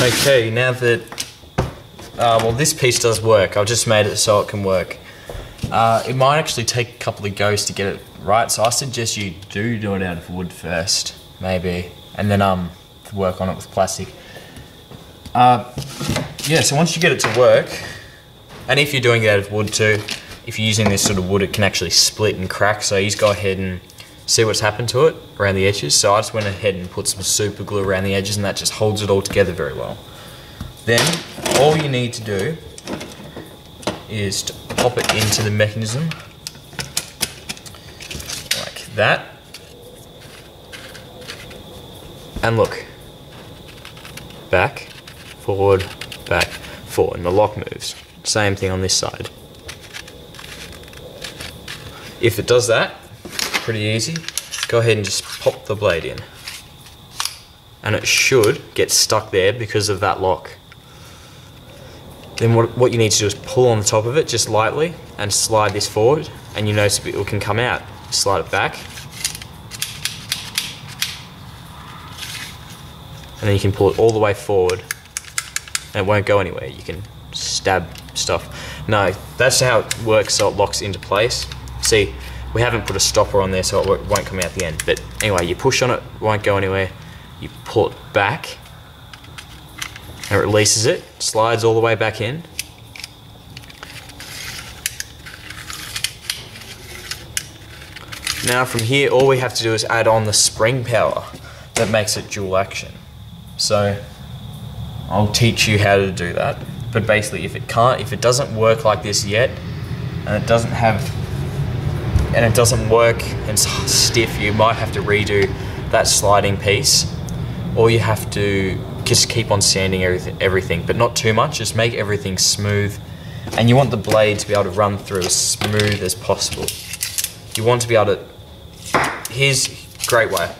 Okay, now that, well, this piece does work. I've just made it so it can work. It might actually take a couple of goes to get it right, so I suggest you do it out of wood first, maybe, and then work on it with plastic. Yeah, so once you get it to work, and if you're doing it out of wood too, if you're using this sort of wood, it can actually split and crack, so you just go ahead and see what's happened to it around the edges. So I just went ahead and put some super glue around the edges, and that just holds it all together very well. Then all you need to do is to pop it into the mechanism like that, and look, back, forward, and the lock moves. Same thing on this side. If it does that, pretty easy, go ahead and just pop the blade in, and it should get stuck there because of that lock. Then what you need to do is pull on the top of it just lightly and slide this forward, and you notice it can come out. Slide it back, and then you can pull it all the way forward and it won't go anywhere. You can stab stuff. No, that's how it works, so it locks into place. See, we haven't put a stopper on there so it won't come out the end, but anyway, you push on it, it won't go anywhere. You pull it back and it releases it, slides all the way back in. Now from here, all we have to do is add on the spring power that makes it dual action. So I'll teach you how to do that. But basically, if it doesn't work like this yet, and it doesn't work and it's stiff, you might have to redo that sliding piece, or you have to just keep on sanding everything, but not too much. Just make everything smooth, and you want the blade to be able to run through as smooth as possible. You want to be able to, here's a great way.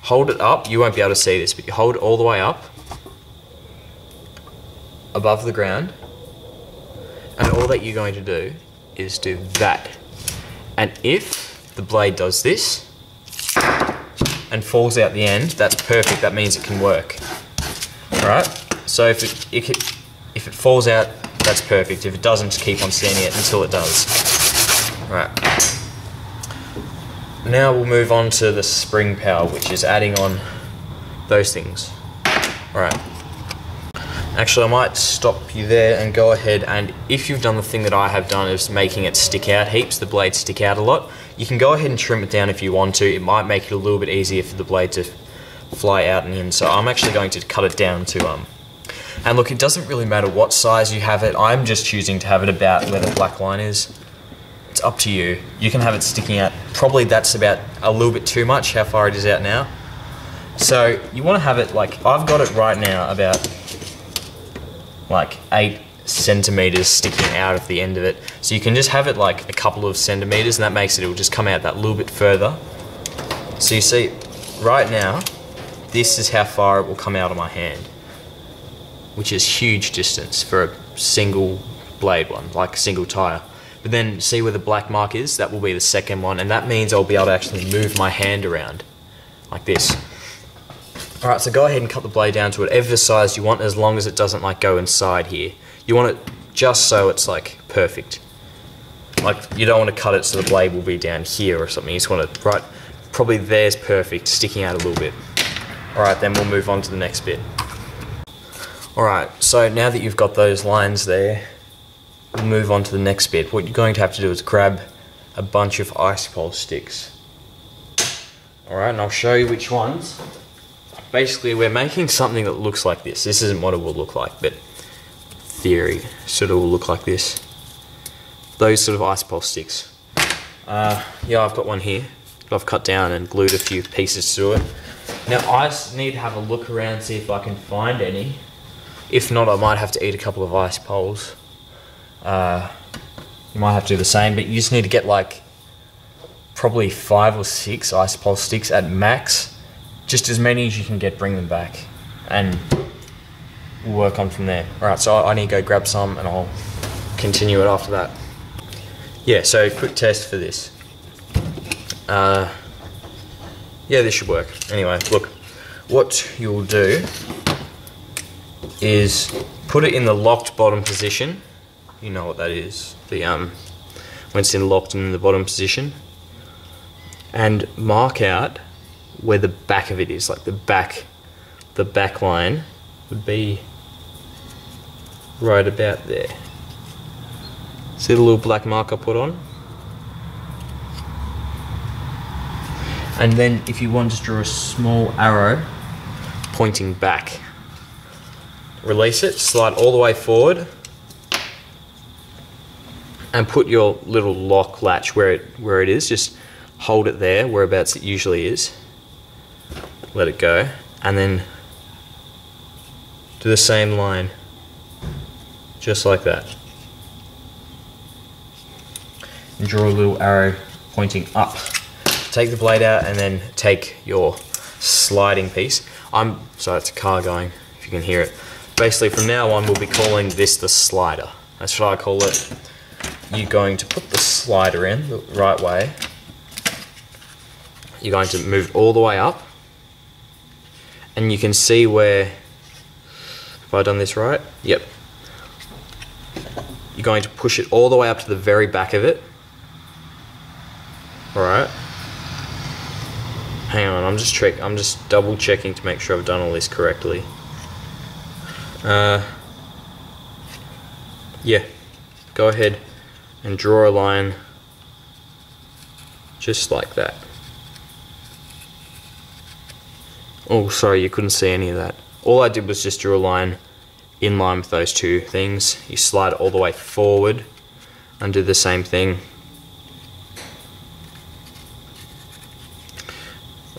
Hold it up, you won't be able to see this, but you hold it all the way up above the ground, and all that you're going to do is do that. And if the blade does this and falls out the end, that's perfect, that means it can work. Alright, so if it falls out, that's perfect. If it doesn't, just keep on sanding it until it does. Alright. Now we'll move on to the spring power, which is adding on those things. Alright. Actually, I might stop you there and go ahead, and if you've done the thing that I have done, is making it stick out heaps, the blade stick out a lot, you can go ahead and trim it down if you want to. It might make it a little bit easier for the blade to fly out and in, so I'm actually going to cut it down to, and look, it doesn't really matter what size you have it. I'm just choosing to have it about where the black line is. It's up to you. You can have it sticking out, probably that's about a little bit too much, how far it is out now. So you want to have it like, I've got it right now about like 8 centimeters sticking out of the end of it. So you can just have it like a couple of centimeters, and that makes it will just come out that little bit further. So you see, right now, this is how far it will come out of my hand, which is huge distance for a single blade one, like a single tire. But then see where the black mark is? That will be the second one, and that means I'll be able to actually move my hand around like this. Alright, so go ahead and cut the blade down to whatever size you want, as long as it doesn't like go inside here. You want it just so it's like perfect. Like, you don't want to cut it so the blade will be down here or something. You just want it right, probably there's perfect, sticking out a little bit. Alright, then we'll move on to the next bit. Alright, so now that you've got those lines there, we'll move on to the next bit. What you're going to have to do is grab a bunch of ice pole sticks. Alright, and I'll show you which ones. Basically, we're making something that looks like this. This isn't what it will look like, but theory sort of will look like this. Those sort of ice pole sticks. Yeah, I've got one here that I've cut down and glued a few pieces to it. Now, I just need to have a look around, see if I can find any. If not, I might have to eat a couple of ice poles. You might have to do the same, but you just need to get like probably 5 or 6 ice pole sticks at max. Just as many as you can get, bring them back, and we'll work on from there. Alright, so I need to go grab some and I'll continue it after that. Yeah, so quick test for this. Yeah, this should work. Anyway, look, what you'll do is put it in the locked bottom position. You know what that is. The when it's in locked and in the bottom position. And mark out where the back of it is, like the back line would be right about there. See the little black mark I put on? And then if you want to draw a small arrow pointing back, release it, slide all the way forward, and put your little lock latch where it is. Just hold it there, whereabouts it usually is. Let it go, and then do the same line, just like that. And draw a little arrow pointing up. Take the blade out and then take your sliding piece. Sorry, it's a car going, if you can hear it. Basically from now on we'll be calling this the slider. That's what I call it. You're going to put the slider in the right way. You're going to move it all the way up. And you can see where, have I done this right? Yep. You're going to push it all the way up to the very back of it. Alright. Hang on, I'm just double checking to make sure I've done all this correctly. Yeah, go ahead and draw a line just like that. Oh, sorry, you couldn't see any of that. All I did was just draw a line in line with those two things. You slide it all the way forward and do the same thing.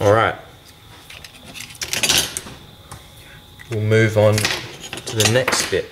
Alright, we'll move on to the next bit.